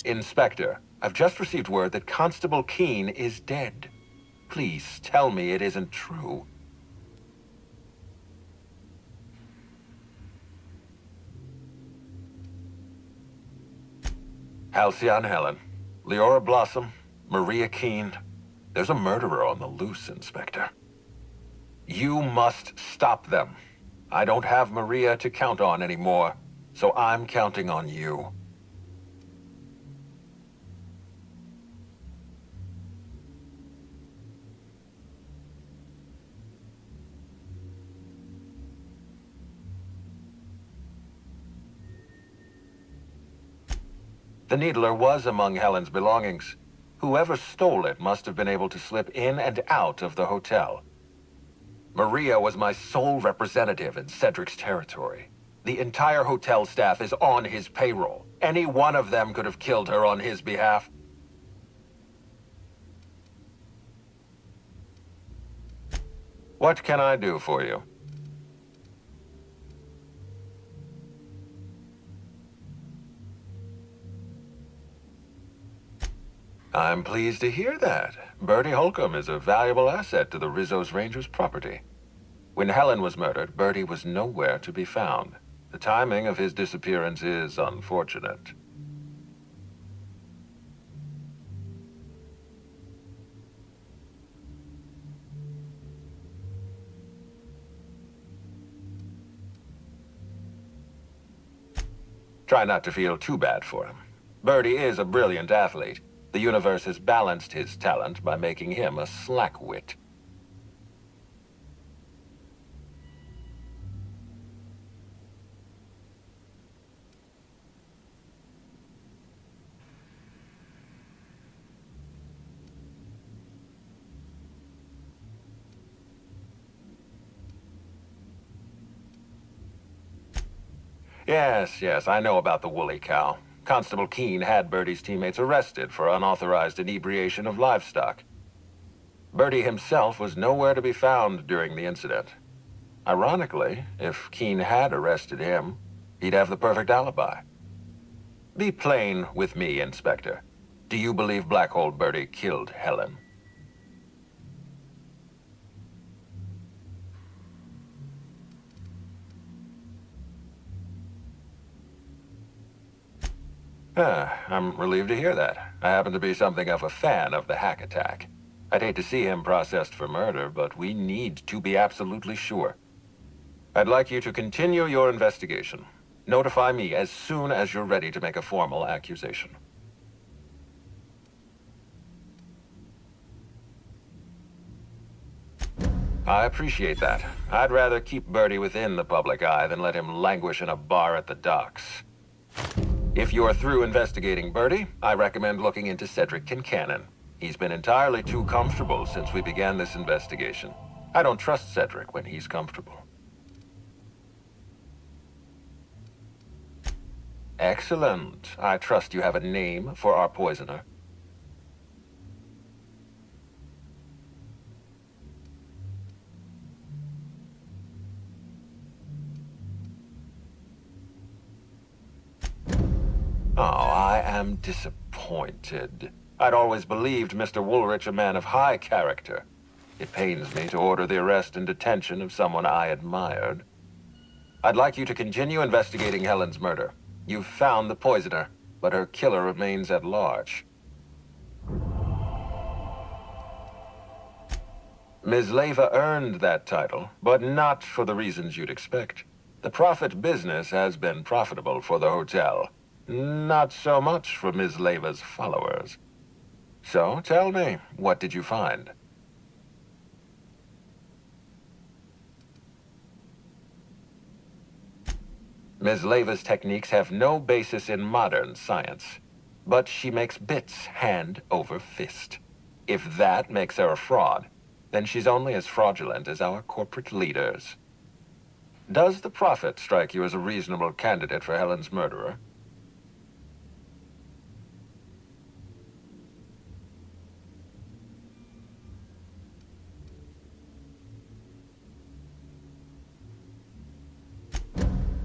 Inspector, I've just received word that Constable Keene is dead. Please tell me it isn't true. Halcyon Helen, Leora Blossom, Maria Keene. There's a murderer on the loose, Inspector. You must stop them. I don't have Maria to count on anymore, so I'm counting on you. The needler was among Helen's belongings. Whoever stole it must have been able to slip in and out of the hotel. Maria was my sole representative in Cedric's territory. The entire hotel staff is on his payroll. Any one of them could have killed her on his behalf. What can I do for you? I'm pleased to hear that. Bertie Holcomb is a valuable asset to the Rizzo's Rangers property. When Helen was murdered, Bertie was nowhere to be found. The timing of his disappearance is unfortunate. Try not to feel too bad for him. Bertie is a brilliant athlete. The universe has balanced his talent by making him a slackwit. Yes, I know about the woolly cow. Constable Keene had Bertie's teammates arrested for unauthorized inebriation of livestock. Bertie himself was nowhere to be found during the incident. Ironically, if Keene had arrested him, he'd have the perfect alibi. Be plain with me, Inspector. Do you believe Black Hole Bertie killed Helen? I'm relieved to hear that. I happen to be something of a fan of the hack attack. I'd hate to see him processed for murder, but we need to be absolutely sure. I'd like you to continue your investigation. Notify me as soon as you're ready to make a formal accusation. I appreciate that. I'd rather keep Bertie within the public eye than let him languish in a bar at the docks. If you're through investigating Bertie, I recommend looking into Cedric Kincannon. He's been entirely too comfortable since we began this investigation. I don't trust Cedric when he's comfortable. Excellent. I trust you have a name for our poisoner. Oh, I am disappointed. I'd always believed Mr. Woolrich a man of high character. It pains me to order the arrest and detention of someone I admired. I'd like you to continue investigating Helen's murder. You've found the poisoner, but her killer remains at large. Ms. Leyva earned that title, but not for the reasons you'd expect. The profit business has been profitable for the hotel. Not so much for Ms. Leyva's followers. So, tell me, what did you find? Ms. Leyva's techniques have no basis in modern science, but she makes bits hand over fist. If that makes her a fraud, then she's only as fraudulent as our corporate leaders. Does the Prophet strike you as a reasonable candidate for Helen's murderer?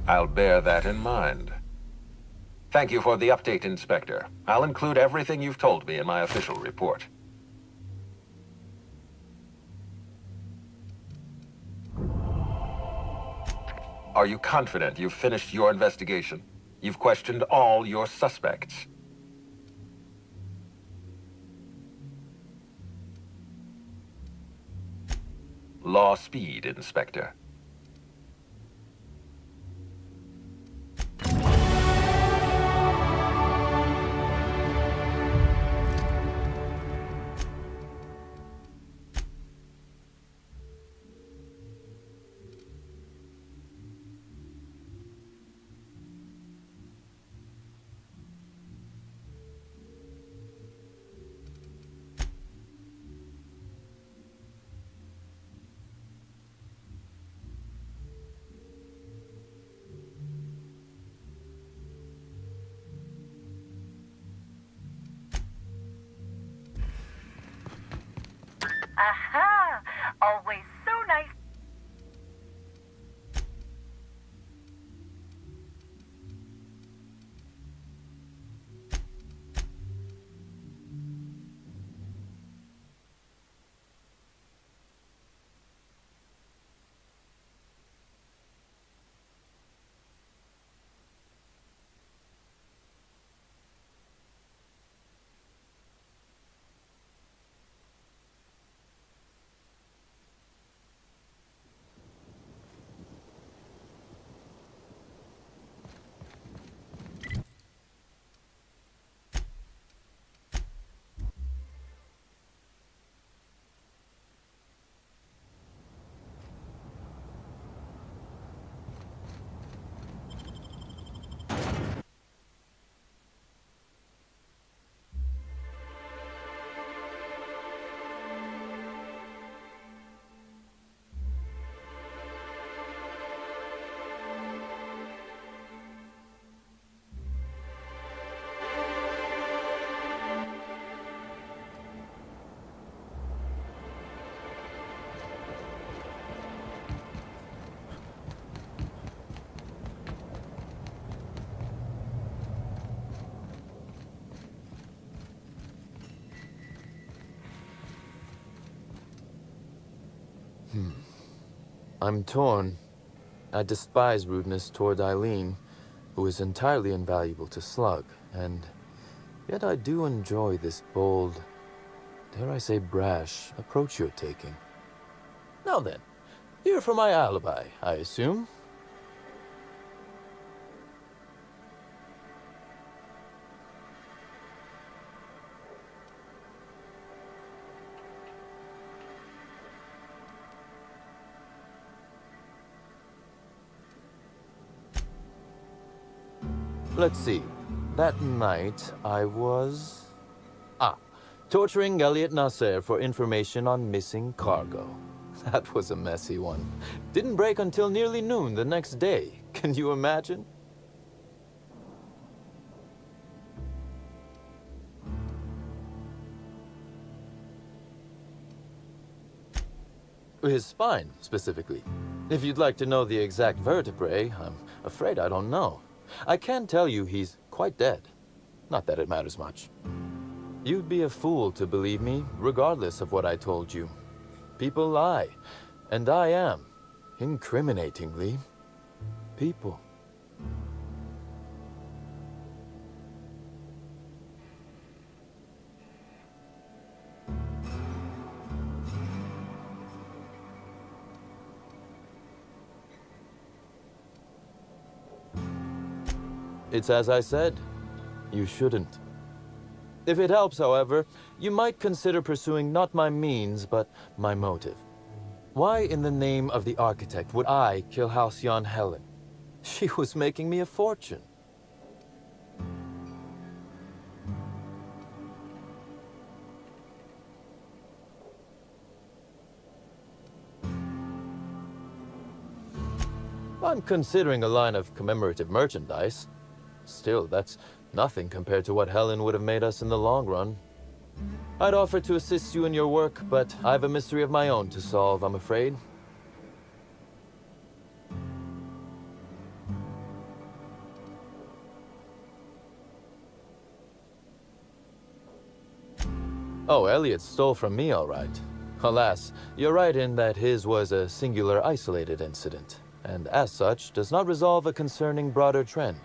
I'll bear that in mind. Thank Thank you for the update, Inspector. I'll include everything you've told me in my official report. Are you confident you've finished your investigation? You've questioned all your suspects. Law speed, Inspector. Aha! Always so nice. I'm torn. I despise rudeness toward Eileen, who is entirely invaluable to Slug, and yet I do enjoy this bold, dare I say brash, approach you're taking. Now then, here for my alibi, I assume? Let's see. That night, I was... torturing Elliot Nasser for information on missing cargo. That was a messy one. Didn't break until nearly noon the next day. Can you imagine? His spine, specifically. If you'd like to know the exact vertebrae, I'm afraid I don't know. I can tell you he's quite dead. Not that it matters much. You'd be a fool to believe me, regardless of what I told you. People lie, and I am, incriminatingly, people. It's as I said. You shouldn't. If it helps, however, you might consider pursuing not my means, but my motive. Why in the name of the architect would I kill Halcyon Helen? She was making me a fortune. I'm considering a line of commemorative merchandise. Still, that's nothing compared to what Helen would have made us in the long run. I'd offer to assist you in your work, but I have a mystery of my own to solve, I'm afraid. Oh, Elliot stole from me, all right. Alas, you're right in that his was a singular isolated incident, and as such, does not resolve a concerning broader trend.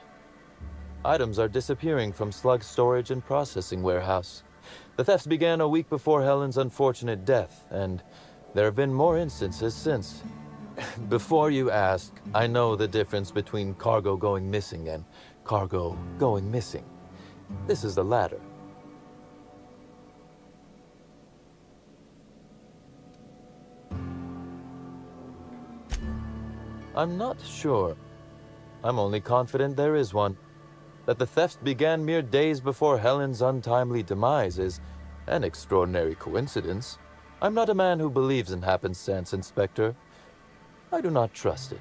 Items are disappearing from Slug's storage and processing warehouse. The thefts began a week before Helen's unfortunate death, and there have been more instances since. Before you ask, I know the difference between cargo going missing and cargo going missing. This is the latter. I'm not sure. I'm only confident there is one. That the thefts began mere days before Helen's untimely demise is an extraordinary coincidence. I'm not a man who believes in happenstance, Inspector. I do not trust it.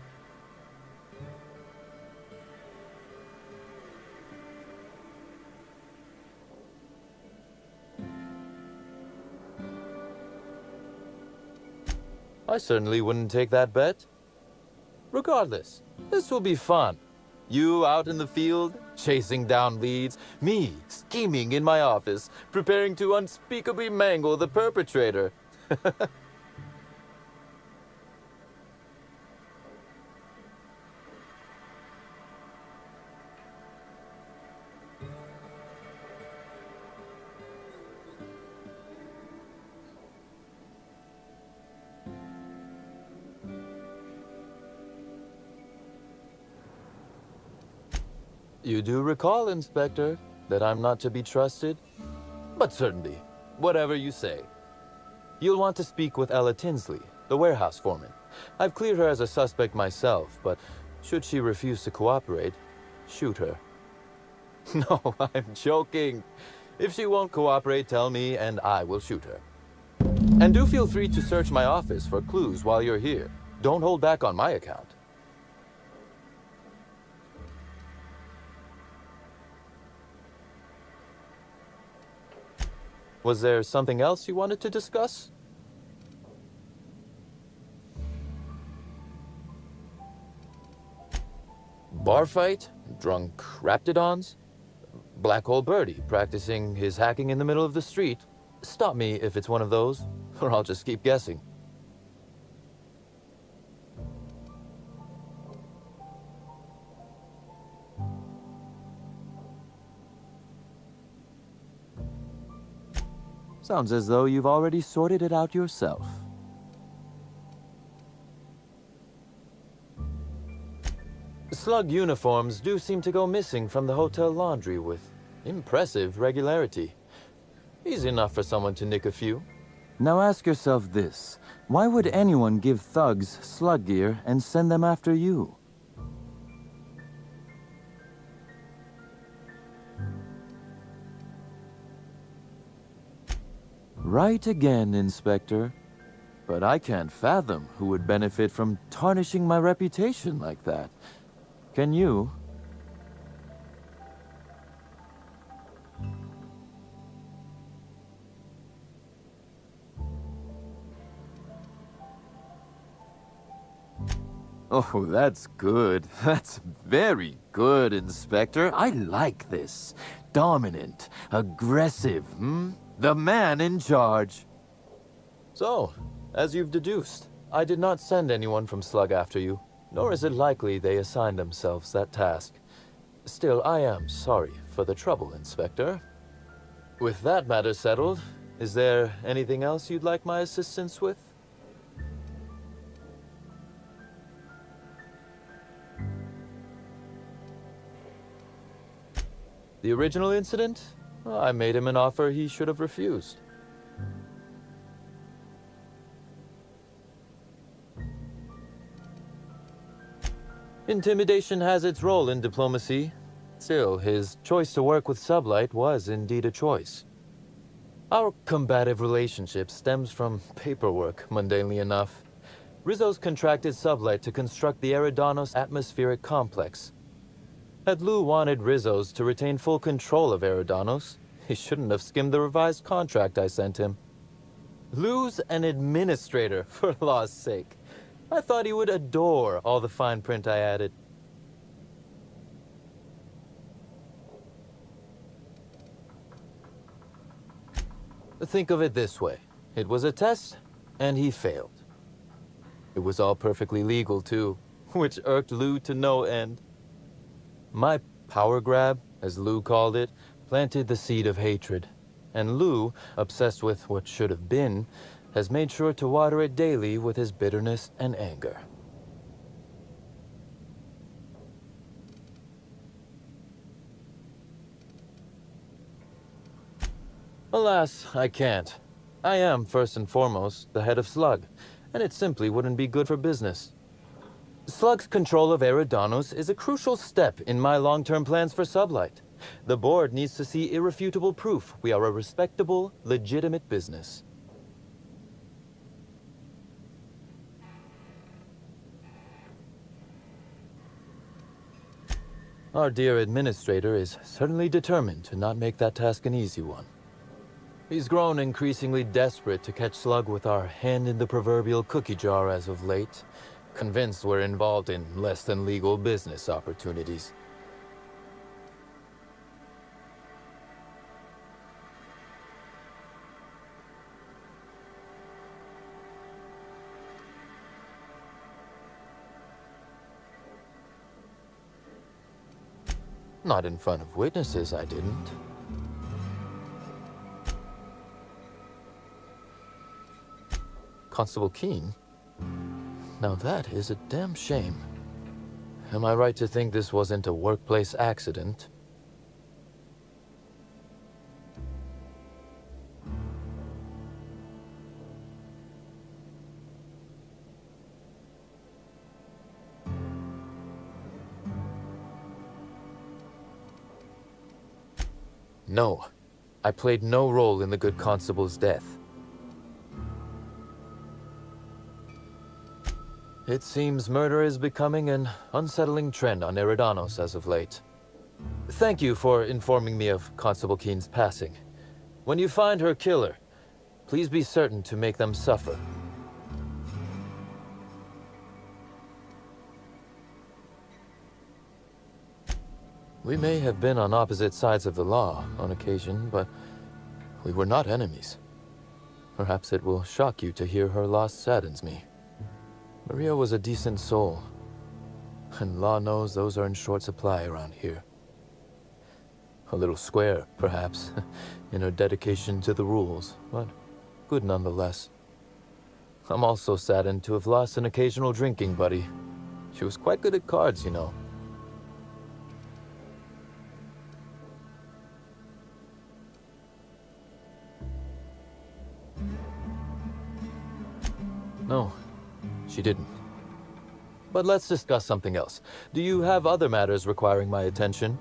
I certainly wouldn't take that bet. Regardless, this will be fun. You out in the field, chasing down leads. Me, scheming in my office, preparing to unspeakably mangle the perpetrator. You do recall, Inspector, that I'm not to be trusted? But certainly, whatever you say. You'll want to speak with Ella Tinsley, the warehouse foreman. I've cleared her as a suspect myself, but should she refuse to cooperate, shoot her. No, I'm joking. If she won't cooperate, tell me and I will shoot her. And do feel free to search my office for clues while you're here. Don't hold back on my account. Was there something else you wanted to discuss? Bar fight? Drunk raptidons? Black hole birdie practicing his hacking in the middle of the street? Stop me if it's one of those, or I'll just keep guessing. Sounds as though you've already sorted it out yourself. Slug uniforms do seem to go missing from the hotel laundry with impressive regularity. Easy enough for someone to nick a few. Now ask yourself this. Why would anyone give thugs slug gear and send them after you? Right again, Inspector. But I can't fathom who would benefit from tarnishing my reputation like that. Can you? Oh, that's good. That's very good, Inspector. I like this. Dominant, aggressive, The man in charge. So, as you've deduced, I did not send anyone from Slug after you, nor is it likely they assigned themselves that task. Still, I am sorry for the trouble, Inspector. With that matter settled, is there anything else you'd like my assistance with? The original incident? I made him an offer he should have refused. Intimidation has its role in diplomacy. Still, his choice to work with Sublight was indeed a choice. Our combative relationship stems from paperwork, mundanely enough. Rizzo's contracted Sublight to construct the Erídanos atmospheric complex. Had Lou wanted Rizzo's to retain full control of Erídanos, he shouldn't have skimmed the revised contract I sent him. Lou's an administrator, for law's sake. I thought he would adore all the fine print I added. Think of it this way. It was a test, and he failed. It was all perfectly legal, too, which irked Lou to no end. My power grab, as Lou called it, planted the seed of hatred. And Lou, obsessed with what should have been, has made sure to water it daily with his bitterness and anger. Alas, I can't. I am, first and foremost, the head of Slug, and it simply wouldn't be good for business. Slug's control of Erídanos is a crucial step in my long-term plans for Sublight. The board needs to see irrefutable proof we are a respectable, legitimate business. Our dear administrator is certainly determined to not make that task an easy one. He's grown increasingly desperate to catch Slug with our hand in the proverbial cookie jar as of late, convinced we're involved in less than legal business opportunities. Not in front of witnesses, I didn't. Constable Keene? Now that is a damn shame. Am I right to think this wasn't a workplace accident? No. I played no role in the good constable's death. It seems murder is becoming an unsettling trend on Erídanos as of late. Thank you for informing me of Constable Keene's passing. When you find her killer, please be certain to make them suffer. We may have been on opposite sides of the law on occasion, but we were not enemies. Perhaps it will shock you to hear her loss saddens me. Maria was a decent soul, and law knows those are in short supply around here. A little square, perhaps, in her dedication to the rules, but good nonetheless. I'm also saddened to have lost an occasional drinking buddy. She was quite good at cards, you know. No. She didn't. But let's discuss something else. Do you have other matters requiring my attention?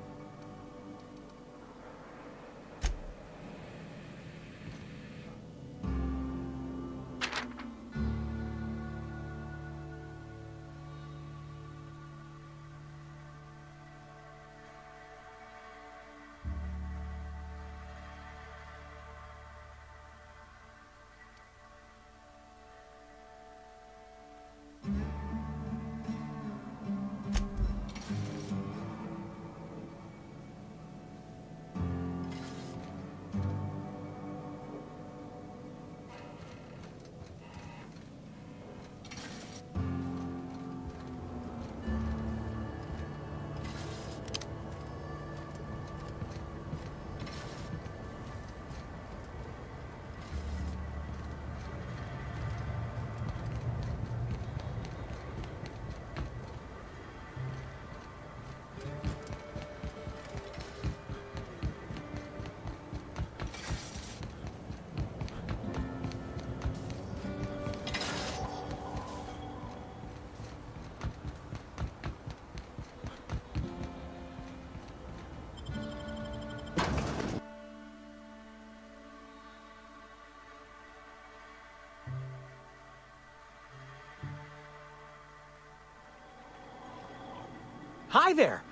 Hi there!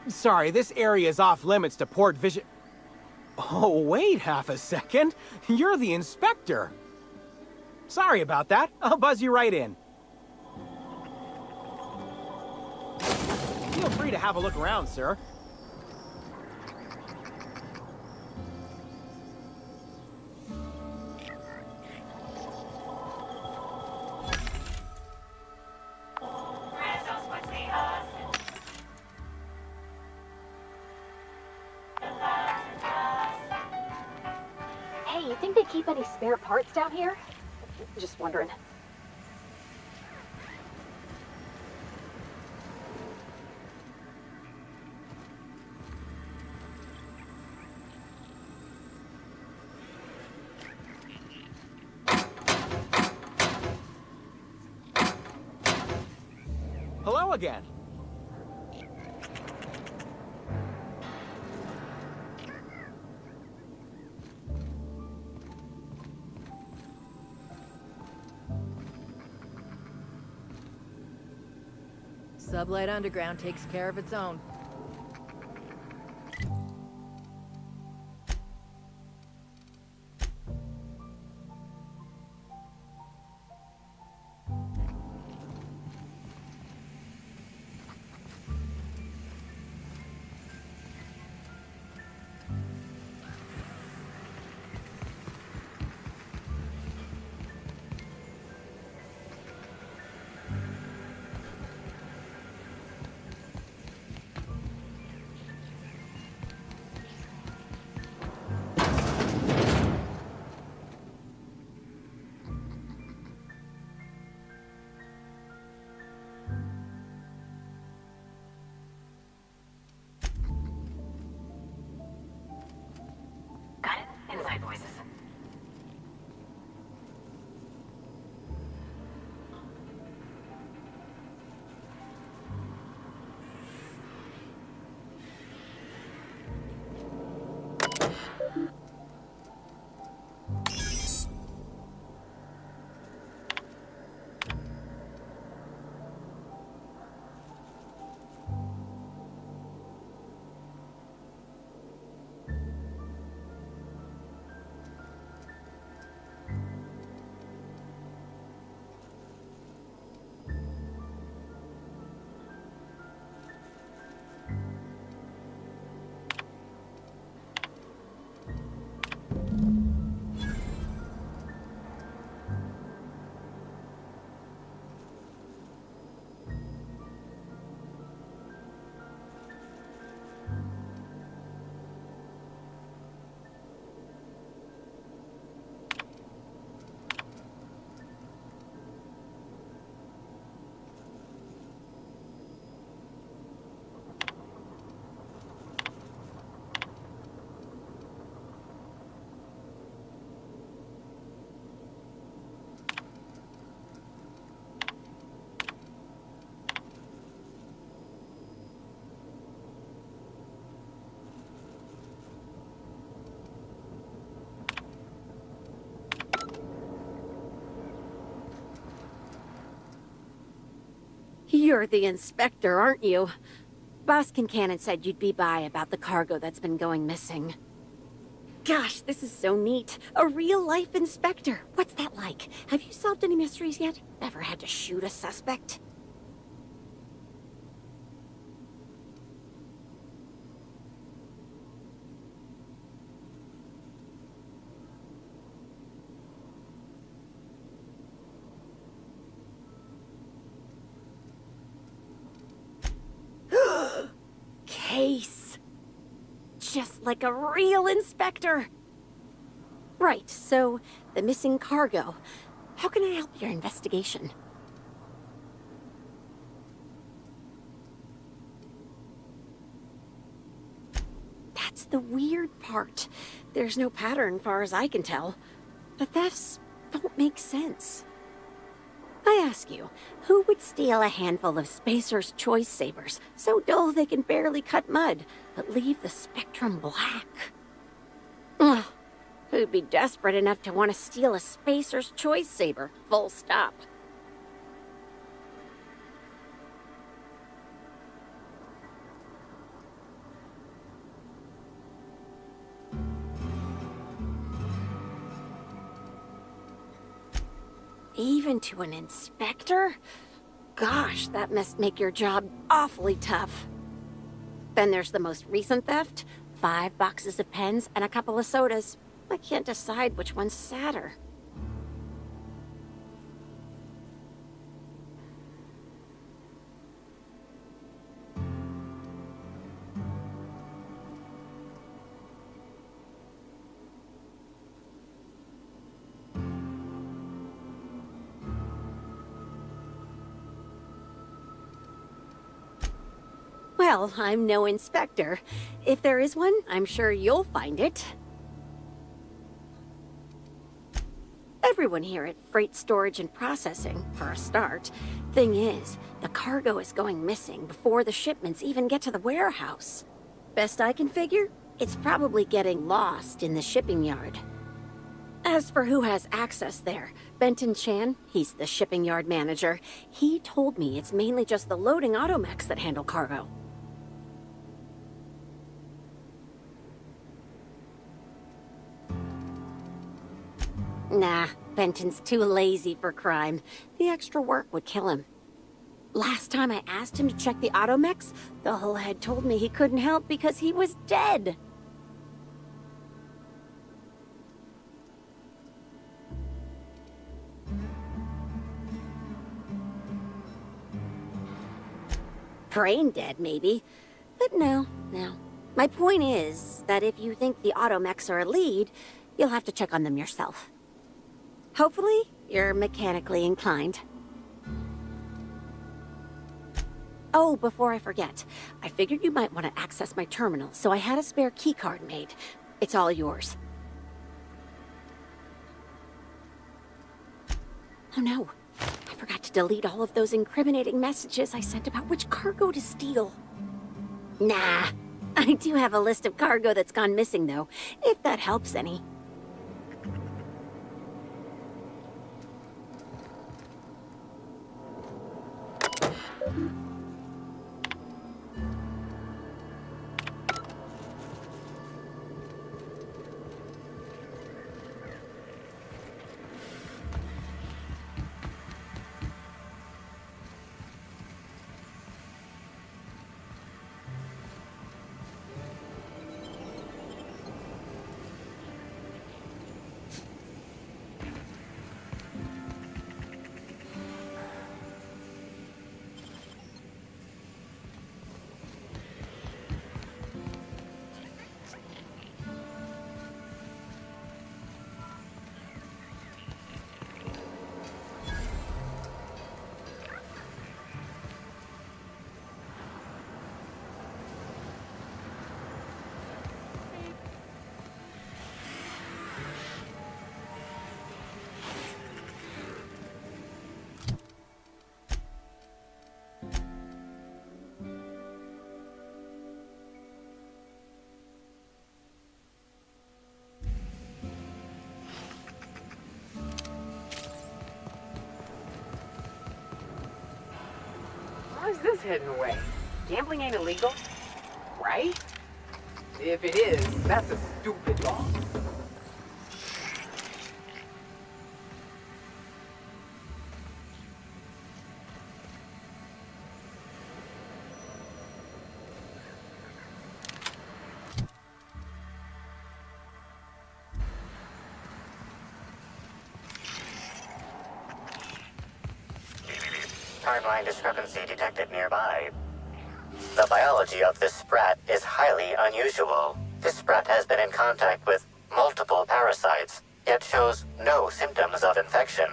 Sorry, this area is off limits to port vision. Oh, wait half a second. You're the inspector. Sorry about that. I'll buzz you right in. Feel free to have a look around, sir. you think they keep any spare parts down here? Just wondering. Hello again. Sublight Underground takes care of its own. Got it? Inside voices. You're the inspector, aren't you? Boss Kincannon said you'd be by about the cargo that's been going missing. Gosh, this is so neat. A real-life inspector. What's that like? Have you solved any mysteries yet? Ever had to shoot a suspect? Case. Just like a real inspector. Right, so the missing cargo. How can I help your investigation? That's the weird part. There's no pattern far as I can tell. The thefts don't make sense. I ask you, who would steal a handful of Spacer's Choice Sabers, so dull they can barely cut mud, but leave the spectrum black? Ugh. Who'd be desperate enough to want to steal a Spacer's Choice Saber, full stop? Even to an inspector? Gosh, that must make your job awfully tough. Then there's the most recent theft. 5 boxes of pens and a couple of sodas. I can't decide which one's sadder. Well, I'm no inspector. If there is one, I'm sure you'll find it. Everyone here at Freight Storage and Processing, for a start. Thing is, the cargo is going missing before the shipments even get to the warehouse. Best I can figure, it's probably getting lost in the shipping yard. As for who has access there, Benton Chan, he's the shipping yard manager, he told me it's mainly just the loading automechs that handle cargo. Nah, Benton's too lazy for crime. The extra work would kill him. Last time I asked him to check the automechs, the whole head told me he couldn't help because he was dead. Brain dead, maybe. But no. My point is that if you think the automechs are a lead, you'll have to check on them yourself. Hopefully, you're mechanically inclined. Oh, before I forget, I figured you might want to access my terminal, so I had a spare keycard made. It's all yours. Oh no, I forgot to delete all of those incriminating messages I sent about which cargo to steal. Nah, I do have a list of cargo that's gone missing though, if that helps any. How's this heading away? Gambling ain't illegal, right? If it is, that's a stupid law. Timeline discrepancy detected nearby. The biology of this sprat is highly unusual. This sprat has been in contact with multiple parasites, yet shows no symptoms of infection.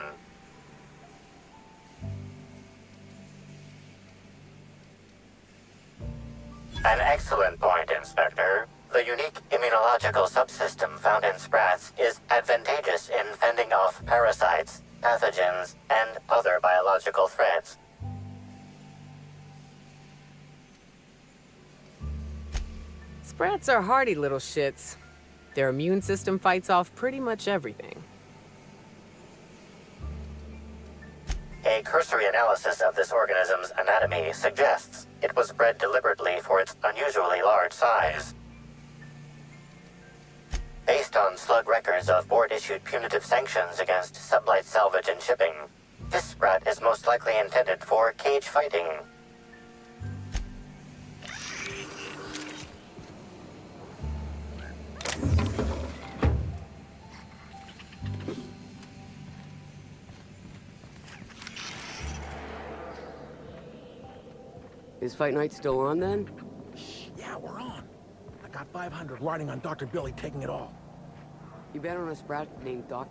An excellent point, Inspector. The unique immunological subsystem found in sprats is advantageous in fending off parasites, pathogens, and other biological threats. Sprats are hardy little shits. Their immune system fights off pretty much everything. A cursory analysis of this organism's anatomy suggests it was bred deliberately for its unusually large size. Based on slug records of board-issued punitive sanctions against sublight salvage and shipping, this sprat is most likely intended for cage fighting. Is fight night still on then? Yeah, we're on. I got 500 riding on Dr. Billy taking it all. You bet on a sprat named Doc.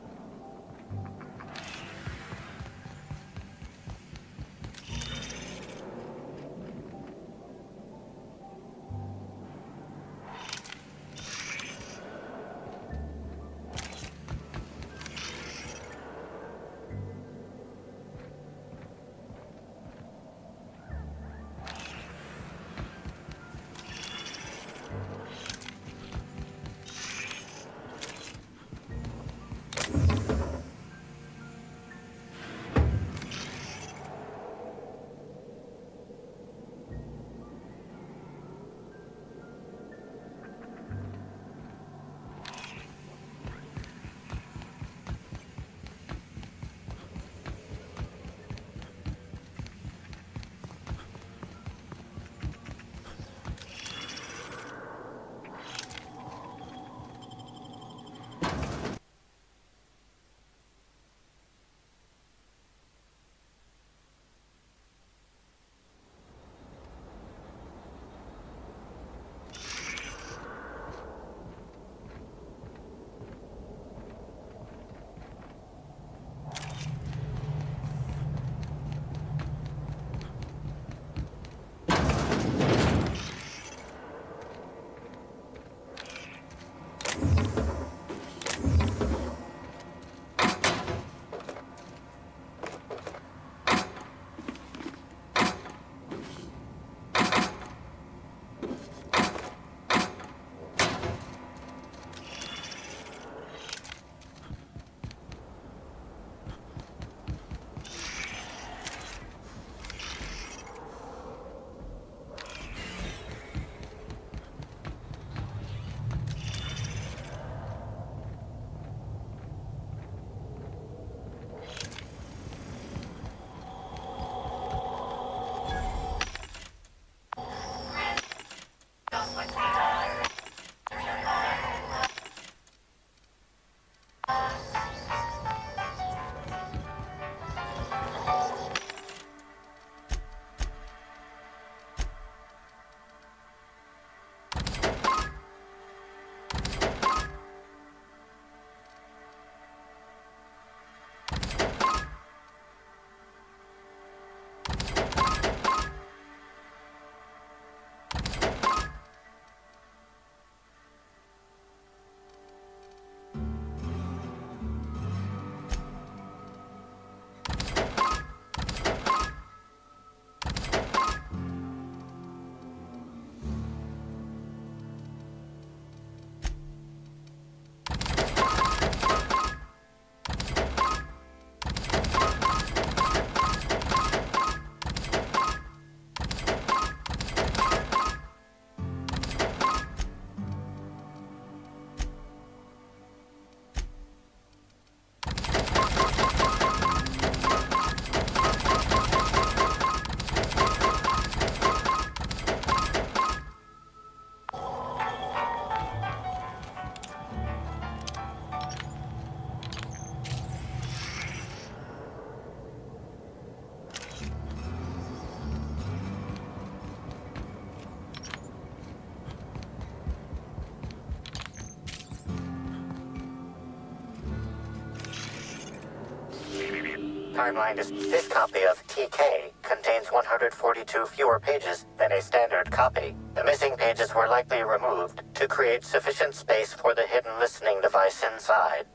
This copy of TK contains 142 fewer pages than a standard copy. The missing pages were likely removed to create sufficient space for the hidden listening device inside.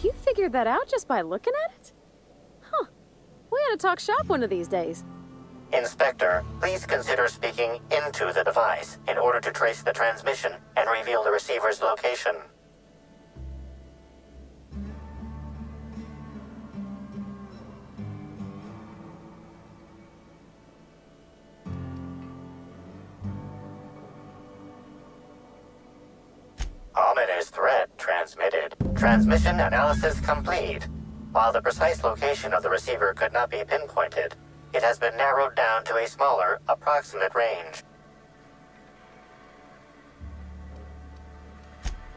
You figured that out just by looking at it? Huh. We ought to talk shop one of these days. Inspector, please consider speaking into the device in order to trace the transmission and reveal the receiver's location. Ominous threat transmitted. Transmission analysis complete. While the precise location of the receiver could not be pinpointed, it has been narrowed down to a smaller, approximate range.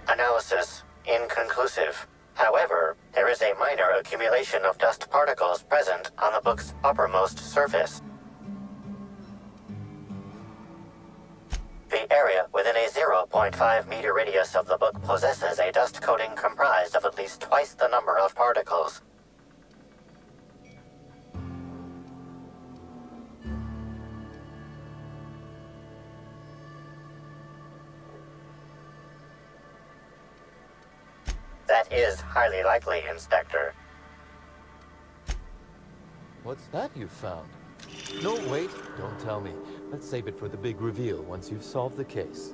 Analysis inconclusive. However, there is a minor accumulation of dust particles present on the book's uppermost surface. The area within a 0.5 meter radius of the book possesses a dust coating comprised of at least twice the number of particles. That is highly likely, Inspector. What's that you found? No, wait, don't tell me. Let's save it for the big reveal once you've solved the case.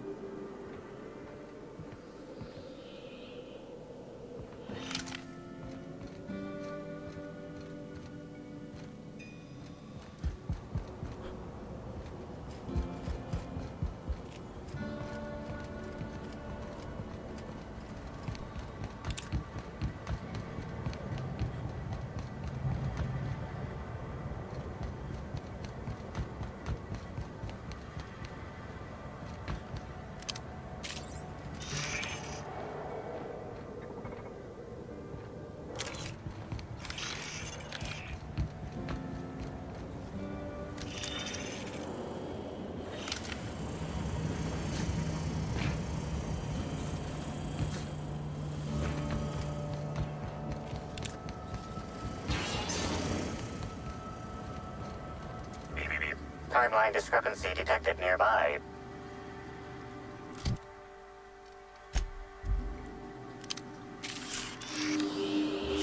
Timeline discrepancy detected nearby.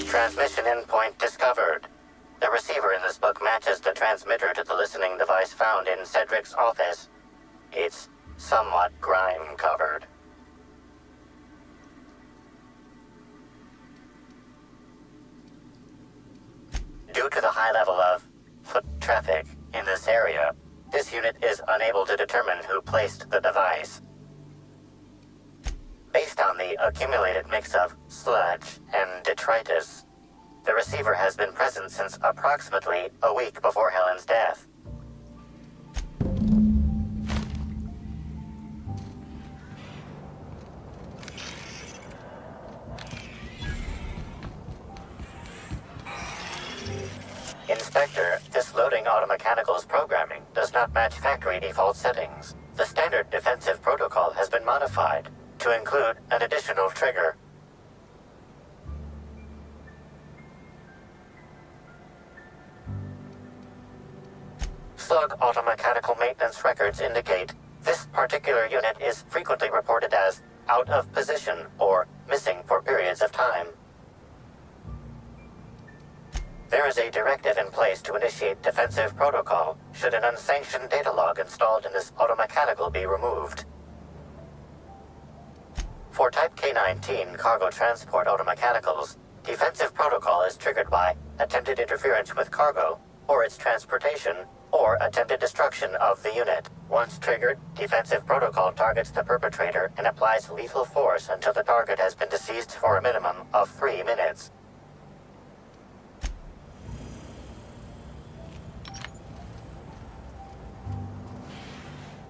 Transmission endpoint discovered. The receiver in this book matches the transmitter to the listening device found in Cedric's office. It's somewhat grime-covered. Due to the high level of foot traffic in this area, this unit is unable to determine who placed the device. Based on the accumulated mix of sludge and detritus, the receiver has been present since approximately a week before Helen's death. Inspector, this loading automechanical's programming does not match factory default settings. The standard defensive protocol has been modified to include an additional trigger. Slug automechanical maintenance records indicate this particular unit is frequently reported as out of position or missing for periods of time. There is a directive in place to initiate defensive protocol should an unsanctioned data log installed in this automechanical be removed. For Type K-19 cargo transport automechanicals, defensive protocol is triggered by attempted interference with cargo, or its transportation, or attempted destruction of the unit. Once triggered, defensive protocol targets the perpetrator and applies lethal force until the target has been deceased for a minimum of 3 minutes.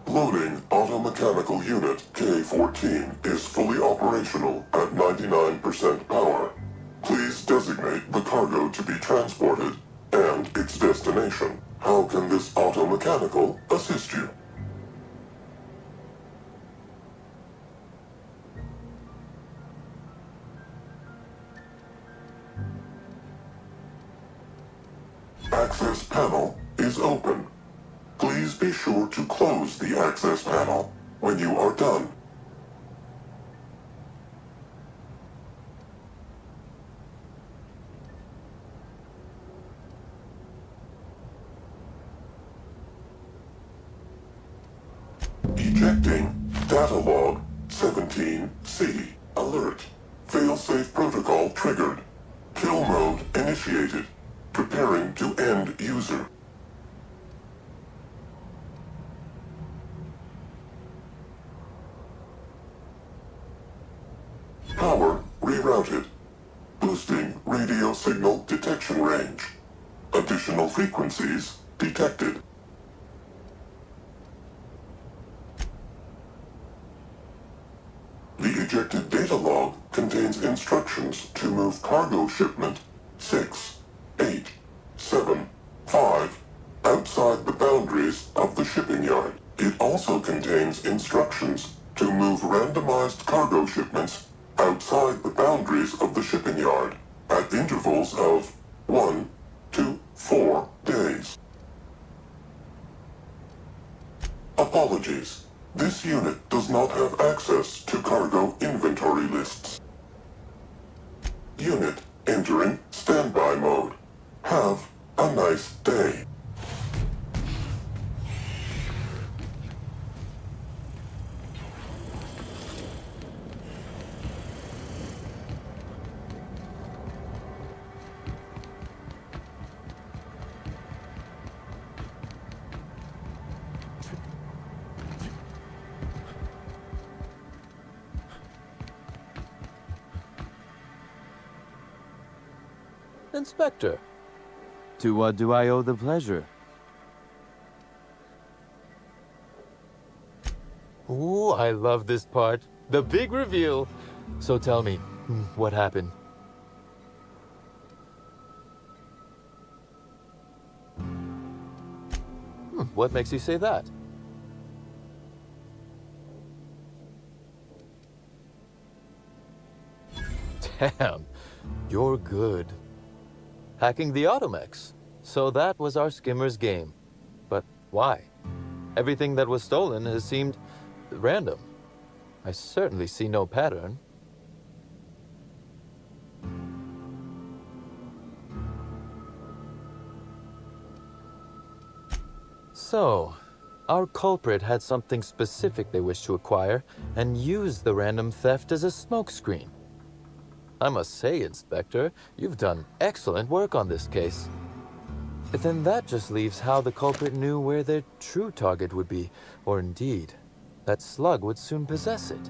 Loading automechanical unit K-14 is fully operational at 99% power. Please designate the cargo to be transported and its destination. How can this automechanical assist you? access panel is open. Please be sure to close the access panel when you are done. Ejecting data log 17C. Alert. Failsafe protocol triggered. Kill mode initiated. Preparing to end user. Power rerouted. Boosting radio signal detection range. Additional frequencies detected. The ejected data log contains instructions to move cargo shipment 6, 8, 7, 5 outside the boundaries of the shipping yard. It also contains instructions to move randomized cargo shipments outside the boundaries of the shipping yard at intervals of 1 to 4 days. Apologies. This unit does not have access to cargo inventory lists. Unit entering standby mode. Have a nice day. Inspector, to what do I owe the pleasure? Ooh, I love this part. The big reveal. So tell me, what happened? What makes you say that? Damn, you're good. Hacking the Automex. So that was our skimmer's game. But why? Everything that was stolen has seemed random. I certainly see no pattern. So, our culprit had something specific they wished to acquire and used the random theft as a smokescreen. I must say, Inspector, you've done excellent work on this case. But then that just leaves how the culprit knew where their true target would be, or indeed, that slug would soon possess it.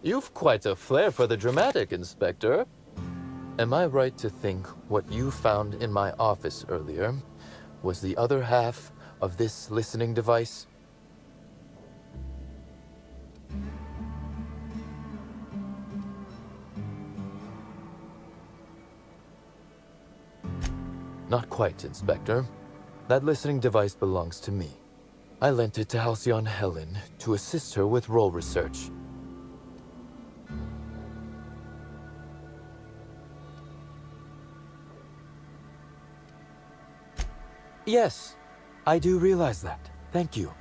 You've quite a flair for the dramatic, Inspector. Am I right to think what you found in my office earlier was the other half of this listening device? Not quite, Inspector. That listening device belongs to me. I lent it to Halcyon Helen to assist her with role research. Yes, I do realize that. Thank you.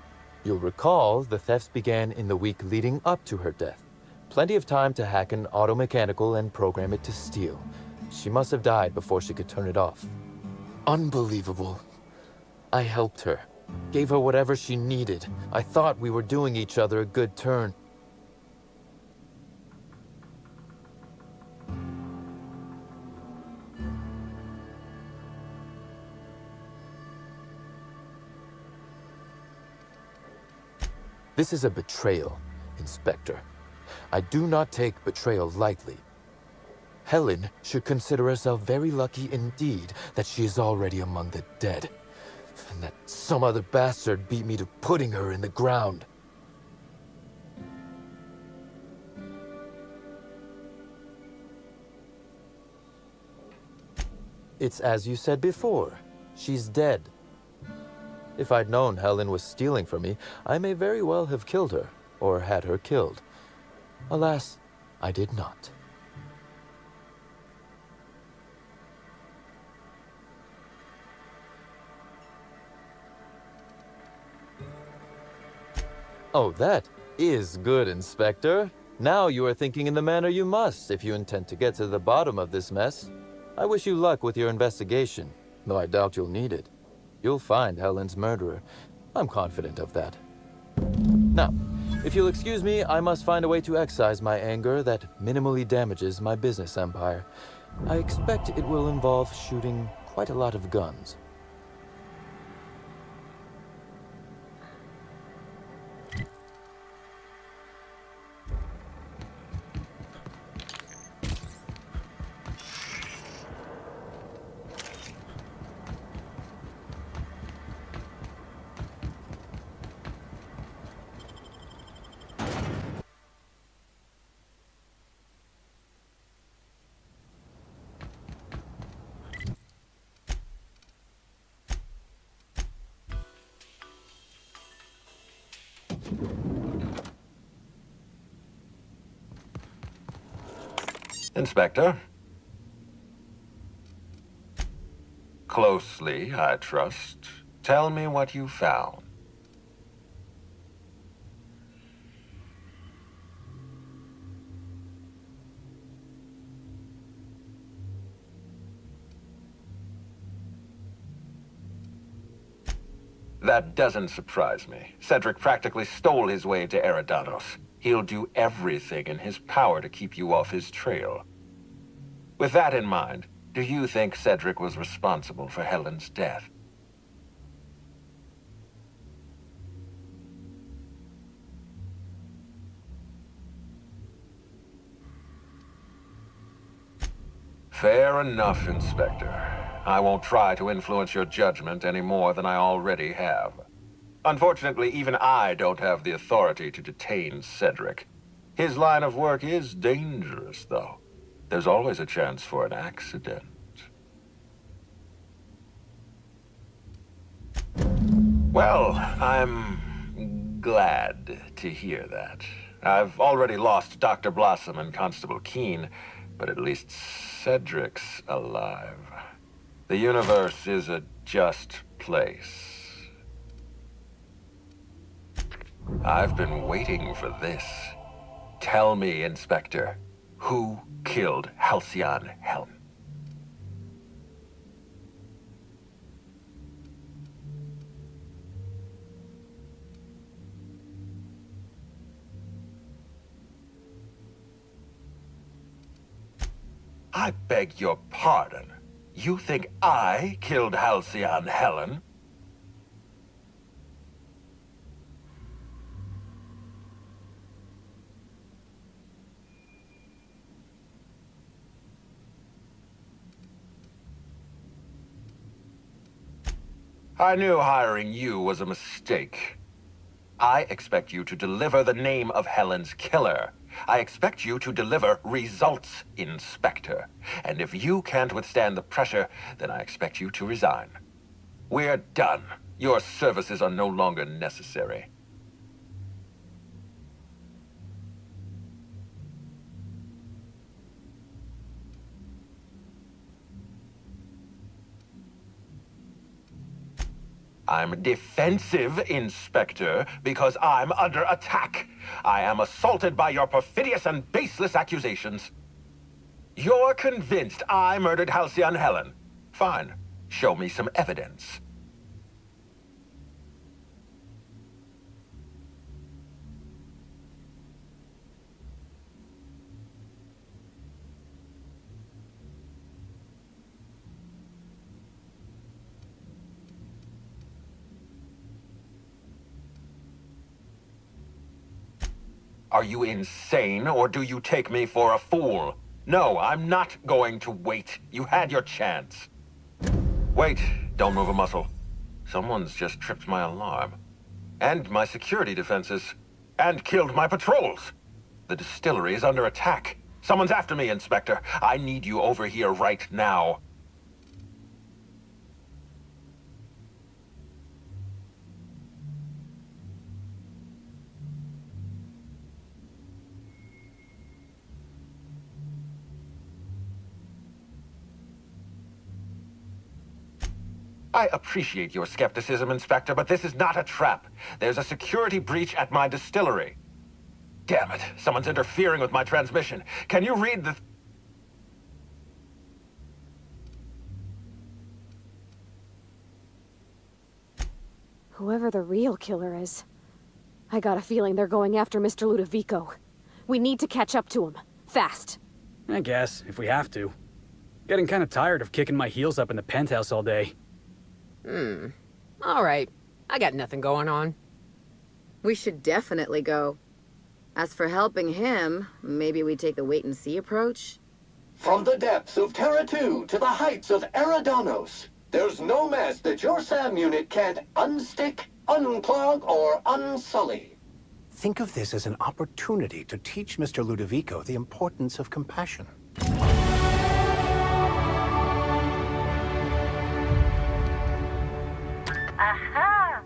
You'll recall the thefts began in the week leading up to her death. Plenty of time to hack an automechanical and program it to steal. She must have died before she could turn it off. Unbelievable. I helped her. Gave her whatever she needed. I thought we were doing each other a good turn. This is a betrayal, Inspector. I do not take betrayal lightly. Helen should consider herself very lucky indeed that she is already among the dead, and that some other bastard beat me to putting her in the ground. It's as you said before. She's dead. If I'd known Helen was stealing from me, I may very well have killed her, or had her killed. Alas, I did not. Oh, that is good, Inspector. Now you are thinking in the manner you must if you intend to get to the bottom of this mess. I wish you luck with your investigation, though I doubt you'll need it. You'll find Helen's murderer. I'm confident of that. Now, if you'll excuse me, I must find a way to excise my anger that minimally damages my business empire. I expect it will involve shooting quite a lot of guns. Inspector? Closely, I trust. Tell me what you found. That doesn't surprise me. Cedric practically stole his way to Erídanos. He'll do everything in his power to keep you off his trail. With that in mind, do you think Cedric was responsible for Helen's death? Fair enough, Inspector. I won't try to influence your judgment any more than I already have. Unfortunately, even I don't have the authority to detain Cedric. His line of work is dangerous, though. There's always a chance for an accident. Well, I'm glad to hear that. I've already lost Dr. Blossom and Constable Keene, but at least Cedric's alive. The universe is a just place. I've been waiting for this. Tell me, Inspector, who killed Halcyon Helen? I beg your pardon. You think I killed Halcyon Helen? I knew hiring you was a mistake. I expect you to deliver the name of Helen's killer. I expect you to deliver results, Inspector. And if you can't withstand the pressure, then I expect you to resign. We're done. Your services are no longer necessary. I'm defensive, Inspector, because I'm under attack. I am assaulted by your perfidious and baseless accusations. You're convinced I murdered Halcyon Helen. Fine. Show me some evidence. Are you insane, or do you take me for a fool? No, I'm not going to wait. You had your chance. Wait, don't move a muscle. Someone's just tripped my alarm. And my security defenses. And killed my patrols. The distillery is under attack. Someone's after me, Inspector. I need you over here right now. I appreciate your skepticism, Inspector, but this is not a trap. There's a security breach at my distillery. Damn it, someone's interfering with my transmission. Can you read the... Whoever the real killer is, I got a feeling they're going after Mr. Ludovico. We need to catch up to him. Fast. I guess, if we have to. Getting kind of tired of kicking my heels up in the penthouse all day. All right. I got nothing going on. We should definitely go. As for helping him, maybe we take the wait-and-see approach? From the depths of Terra 2 to the heights of Erídano, there's no mess that your SAM unit can't unstick, unclog, or unsully. Think of this as an opportunity to teach Mr. Ludovico the importance of compassion. Aha!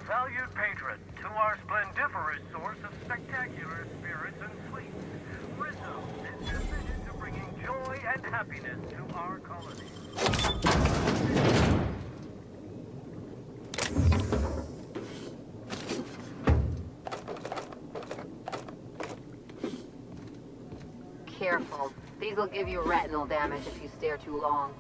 Valued patron, to our splendiferous source of spectacular spirits and sweets, Rizzo is committed to bringing joy and happiness to our colony. Careful. These will give you retinal damage if you stare too long.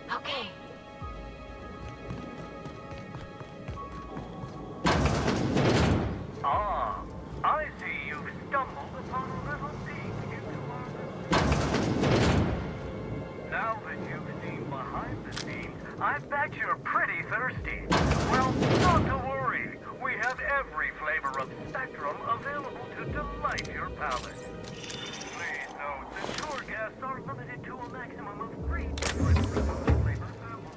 Okay. Ah, I see you've stumbled upon a little peek into our... Now that you've seen behind the scenes, I bet you're pretty thirsty. Well, not to worry. We have every flavor of Spectrum available to delight your palate. Please note that tour guests are limited to a maximum of 3 different flavor samples.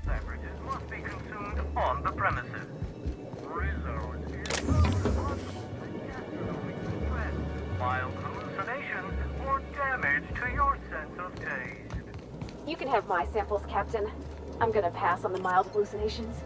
Beverages must be consumed on the premises. Rizzo's is You can have my samples, Captain. I'm gonna pass on the mild hallucinations.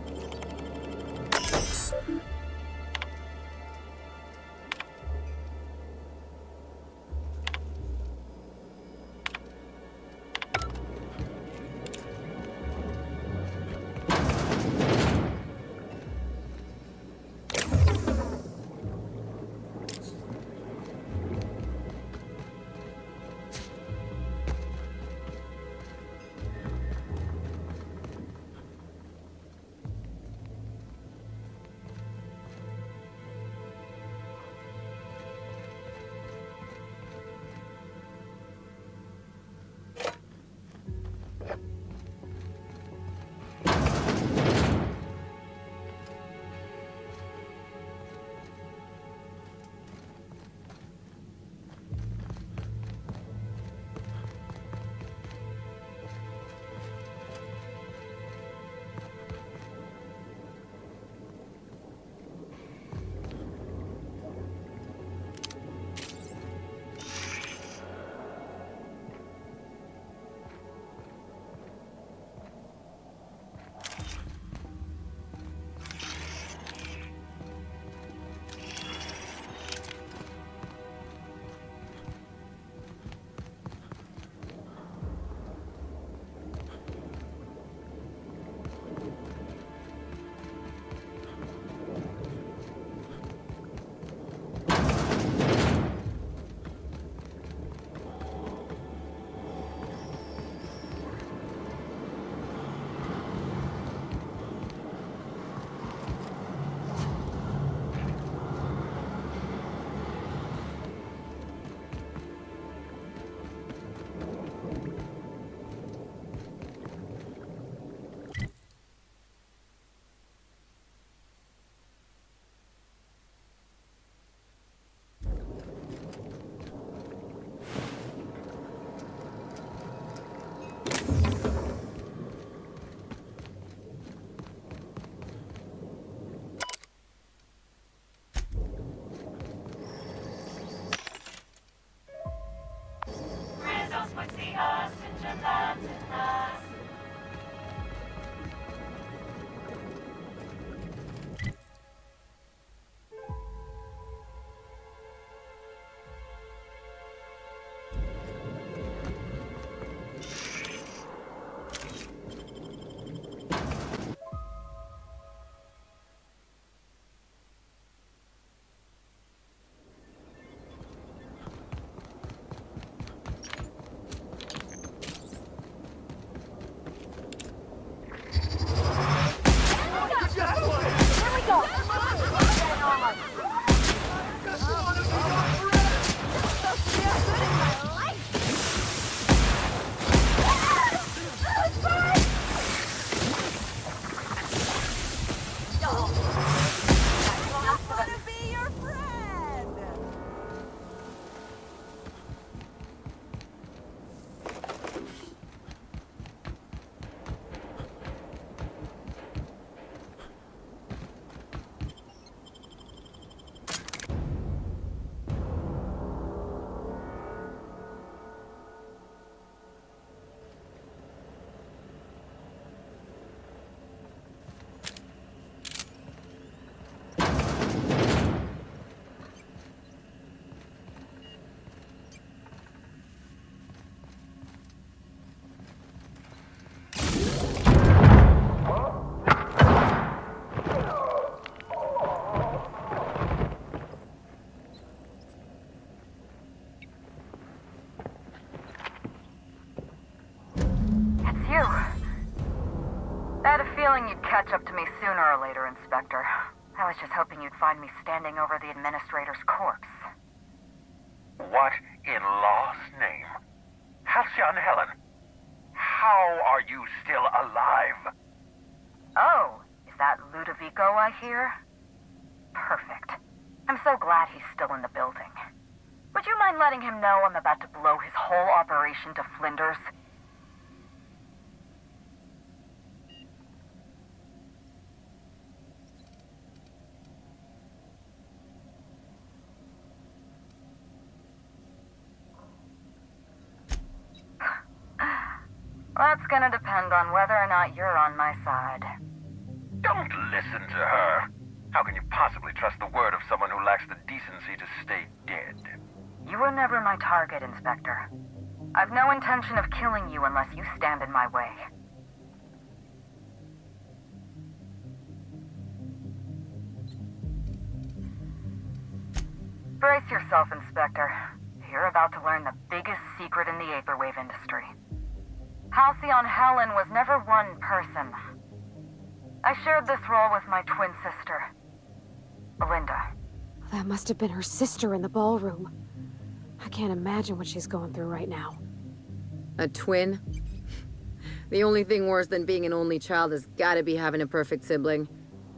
feeling you'd catch up to me sooner or later, Inspector. I was just hoping you'd find me standing over the administrator's corpse. What in law's name? Halcyon Helen, how are you still alive? Oh, is that Ludovico I hear? Perfect. I'm so glad he's still in the building. Would you mind letting him know I'm about to blow his whole operation to flinders? That's gonna depend on whether or not you're on my side. Don't listen to her. How can you possibly trust the word of someone who lacks the decency to stay dead? You were never my target, Inspector. I've no intention of killing you unless you stand in my way. Brace yourself, Inspector. You're about to learn the biggest secret in the vaporwave industry. Halcyon Helen was never one person. I shared this role with my twin sister, Belinda. That must have been her sister in the ballroom. I can't imagine what she's going through right now. A twin? The only thing worse than being an only child has gotta be having a perfect sibling.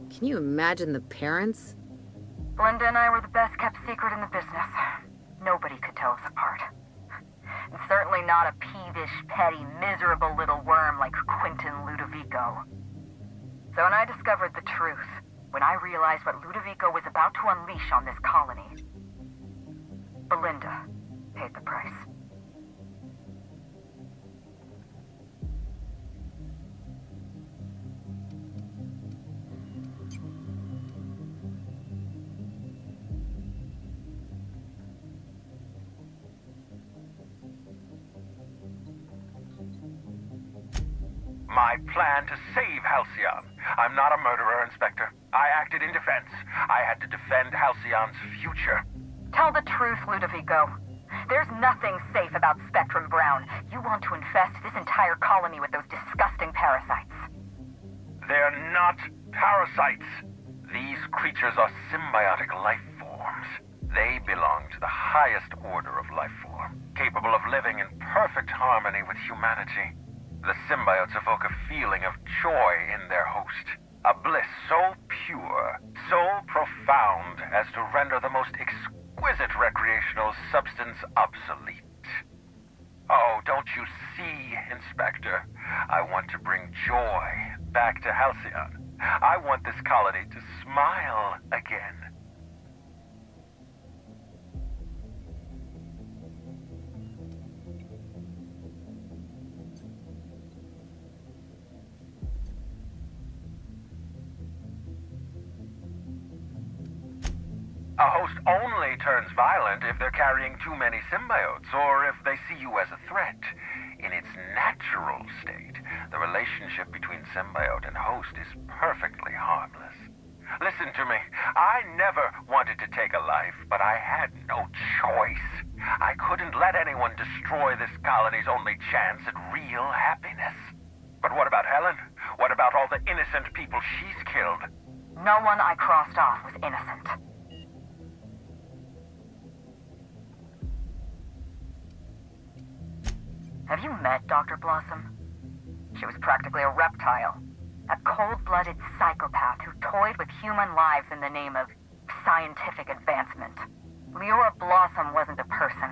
Can you imagine the parents? Belinda and I were the best kept secret in the business. Nobody could tell us apart. And certainly not a peevish, petty, miserable little worm like Quentin Ludovico. So when I discovered the truth, when I realized what Ludovico was about to unleash on this colony, Belinda paid the price. My plan to save Halcyon. I'm not a murderer, Inspector. I acted in defense. I had to defend Halcyon's future. Tell the truth, Ludovico. There's nothing safe about Spectrum Brown. You want to infest this entire colony with those disgusting parasites. They're not parasites. These creatures are symbiotic life forms. They belong to the highest order of life form, capable of living in perfect harmony with humanity. The symbiotes evoke a feeling of joy in their host. A bliss so pure, so profound as to render the most exquisite recreational substance obsolete. Oh, don't you see, Inspector? I want to bring joy back to Halcyon. I want this colony to smile again. A host only turns violent if they're carrying too many symbiotes, or if they see you as a threat. In its natural state, the relationship between symbiote and host is perfectly harmless. Listen to me. I never wanted to take a life, but I had no choice. I couldn't let anyone destroy this colony's only chance at real happiness. But what about Helen? What about all the innocent people she's killed? No one I crossed off was innocent. Have you met Dr. Blossom? She was practically a reptile. A cold-blooded psychopath who toyed with human lives in the name of scientific advancement. Leora Blossom wasn't a person.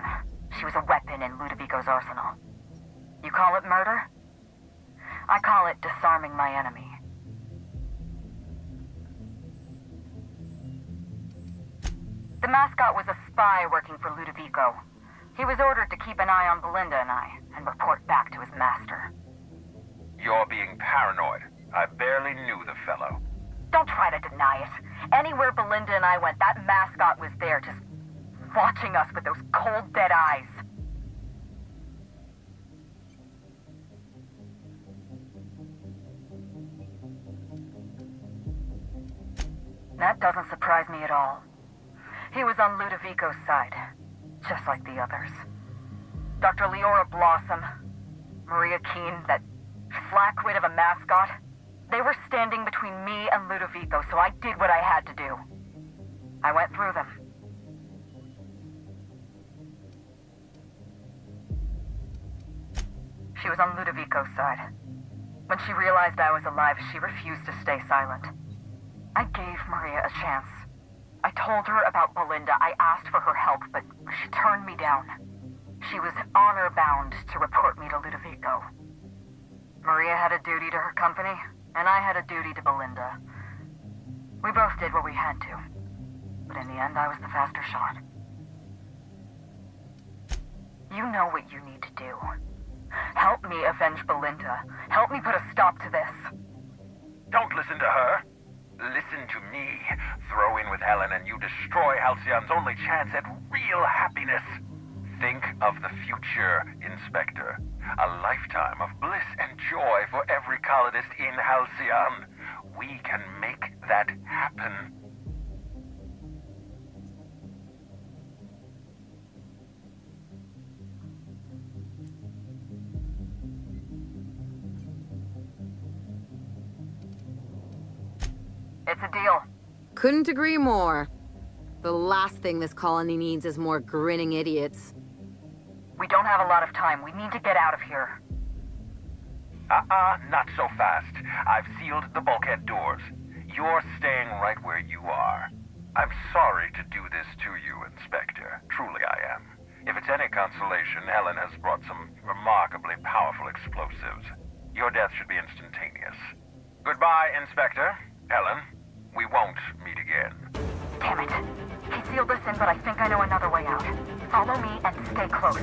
She was a weapon in Ludovico's arsenal. You call it murder? I call it disarming my enemy. The mascot was a spy working for Ludovico. He was ordered to keep an eye on Belinda and I, and report back to his master. You're being paranoid. I barely knew the fellow. Don't try to deny it. Anywhere Belinda and I went, that mascot was there, just watching us with those cold, dead eyes. That doesn't surprise me at all. He was on Ludovico's side. Just like the others. Dr. Leora Blossom, Maria Keene, that flackwit of a mascot, they were standing between me and Ludovico, so I did what I had to do. I went through them. She was on Ludovico's side. When she realized I was alive, she refused to stay silent. I gave Maria a chance. I told her about Belinda. I asked for her help, but she turned me down. She was honor-bound to report me to Ludovico. Maria had a duty to her company, and I had a duty to Belinda. We both did what we had to. But in the end, I was the faster shot. You know what you need to do. Help me avenge Belinda. Help me put a stop to this. Don't listen to her. Listen to me. Throw in with Helen and you destroy Halcyon's only chance at real happiness. Think of the future, Inspector. A lifetime of bliss and joy for every colonist in Halcyon. We can make that happen. It's a deal. Couldn't agree more. The last thing this colony needs is more grinning idiots. We don't have a lot of time. We need to get out of here. Not so fast. I've sealed the bulkhead doors. You're staying right where you are. I'm sorry to do this to you, Inspector. Truly I am. If it's any consolation, Helen has brought some remarkably powerful explosives. Your death should be instantaneous. Goodbye, Inspector. Helen, we won't meet again. Damn it. He sealed us in, but I think I know another way out. Follow me and stay close.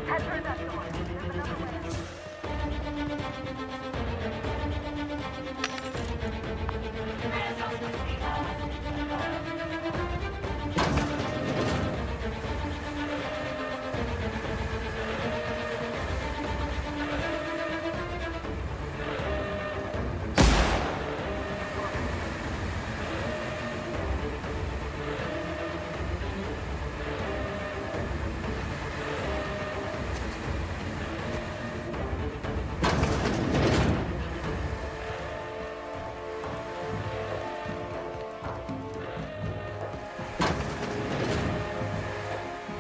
Head through that door. There's another way out.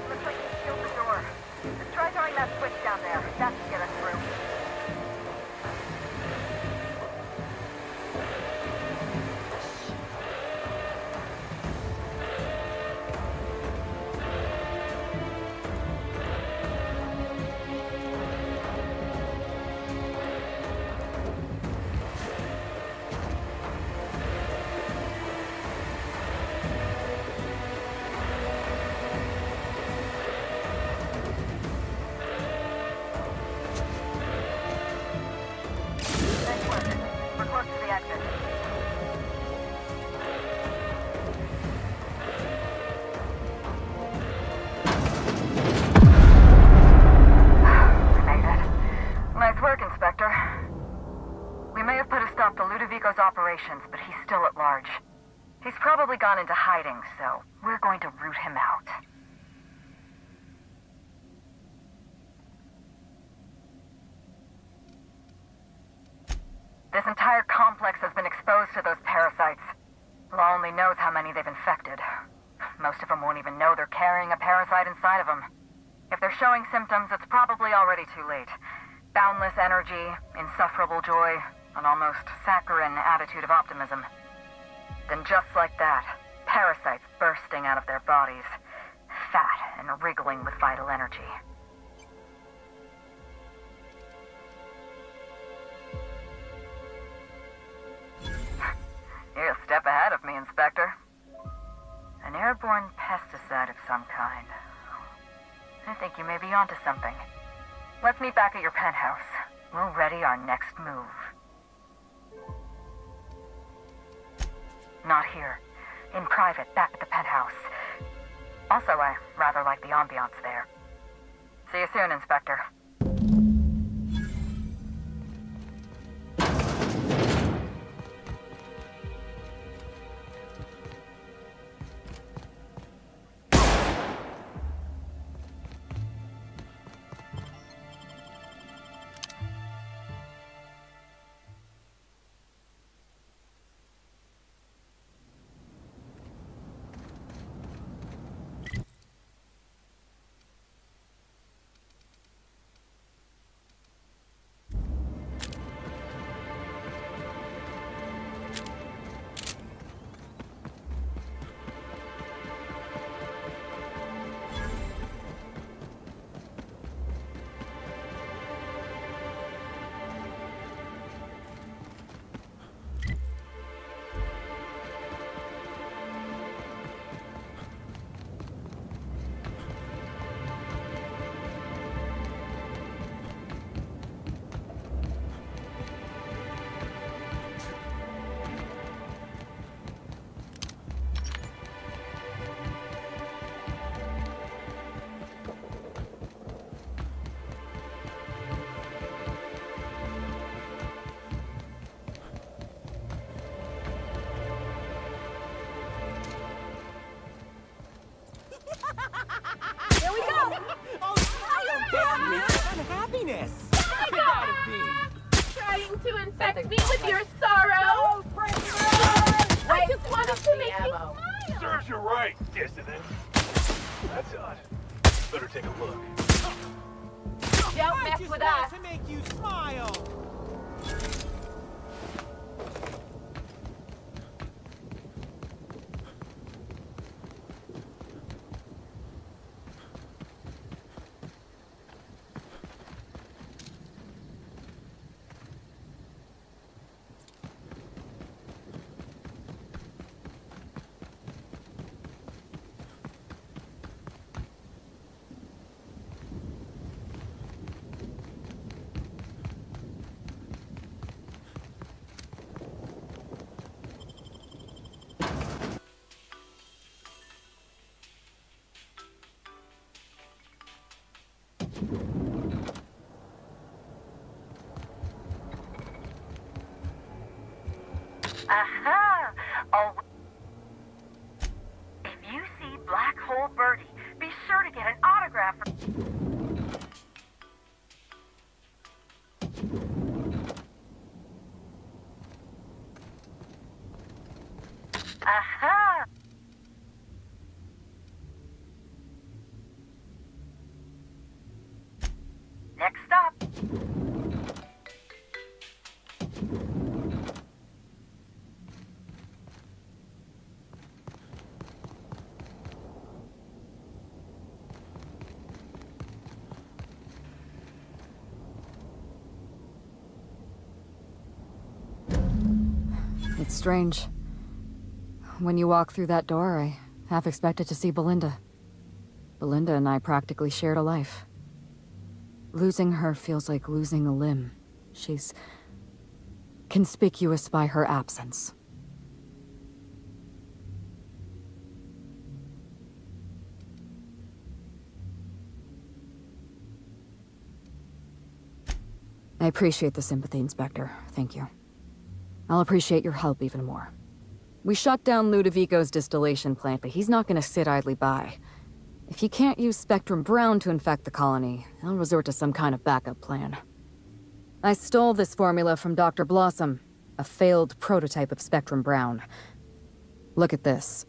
Looks like he sealed the door. Let's try throwing that switch down there. That should get us through. Nice work. We're close to the exit. We made it. Nice work, Inspector. We may have put a stop to Ludovico's operations, but he's still at large. He's probably gone into hiding, so we're going to root him out. This entire complex has been exposed to those parasites. Law only knows how many they've infected. Most of them won't even know they're carrying a parasite inside of them. If they're showing symptoms, it's probably already too late. Boundless energy, insufferable joy, an almost saccharine attitude of optimism. Then just like that, parasites bursting out of their bodies, fat and wriggling with vital energy. You're a step ahead of me, Inspector. An airborne pesticide of some kind. I think you may be onto something. Let's meet back at your penthouse. We'll ready our next move. Not here. In private, back at the penthouse. Also, I rather like the ambiance there. See you soon, Inspector. Unhappiness! What could that have been? Trying to infect me with your sorrow. I just wanted to make you smile. Serves you right, dissident. That's odd. Better take a look. Don't mess with us. To make you smile. Aha! Oh. If you see Black Hole Birdie, be sure to get an autograph from... Aha! Next stop. It's strange. When you walk through that door, I half expected to see Belinda. Belinda and I practically shared a life. Losing her feels like losing a limb. She's conspicuous by her absence. I appreciate the sympathy, Inspector. Thank you. I'll appreciate your help even more. We shut down Ludovico's distillation plant, but he's not gonna sit idly by. If he can't use Spectrum Brown to infect the colony, he'll resort to some kind of backup plan. I stole this formula from Dr. Blossom, a failed prototype of Spectrum Brown. Look at this.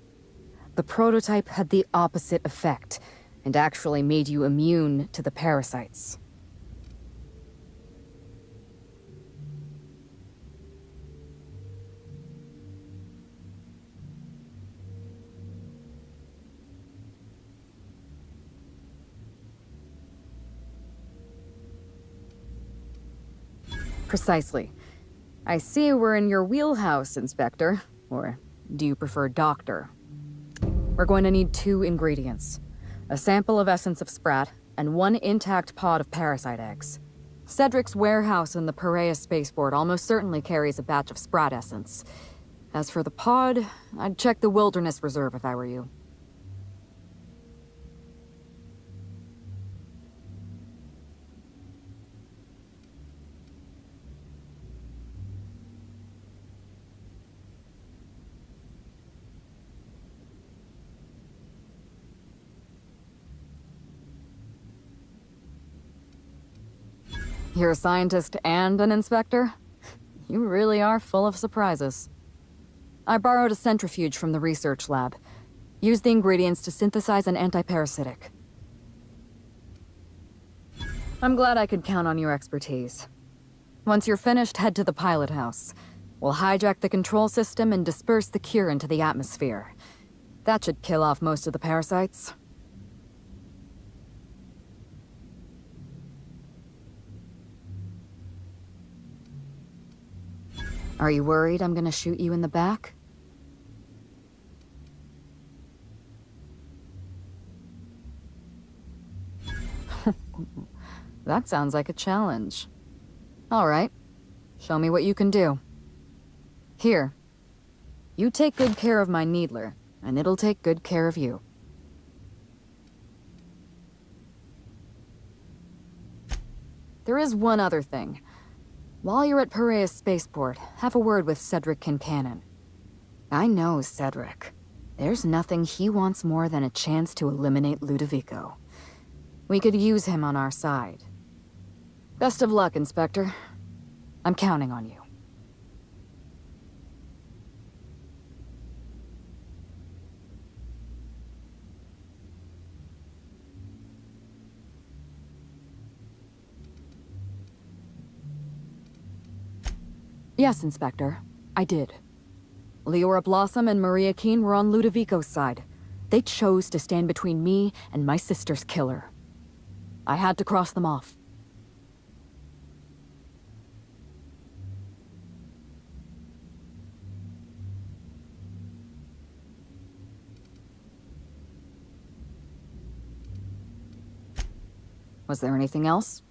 The prototype had the opposite effect, and actually made you immune to the parasites. Precisely. I see we're in your wheelhouse, Inspector. Or do you prefer Doctor? We're going to need 2 ingredients. A sample of essence of sprat, and 1 intact pod of parasite eggs. Cedric's warehouse in the Perea spaceport almost certainly carries a batch of sprat essence. As for the pod, I'd check the Wilderness Reserve if I were you. You're a scientist and an inspector? You really are full of surprises. I borrowed a centrifuge from the research lab. Used the ingredients to synthesize an antiparasitic. I'm glad I could count on your expertise. Once you're finished, head to the pilot house. We'll hijack the control system and disperse the cure into the atmosphere. That should kill off most of the parasites. Are you worried I'm gonna shoot you in the back? That sounds like a challenge. All right. Show me what you can do. Here. You take good care of my needler, and it'll take good care of you. There is one other thing. While you're at Perea Spaceport, have a word with Cedric Kincannon. I know Cedric. There's nothing he wants more than a chance to eliminate Ludovico. We could use him on our side. Best of luck, Inspector. I'm counting on you. Yes, Inspector. I did. Leora Blossom and Maria Keene were on Ludovico's side. They chose to stand between me and my sister's killer. I had to cross them off. Was there anything else?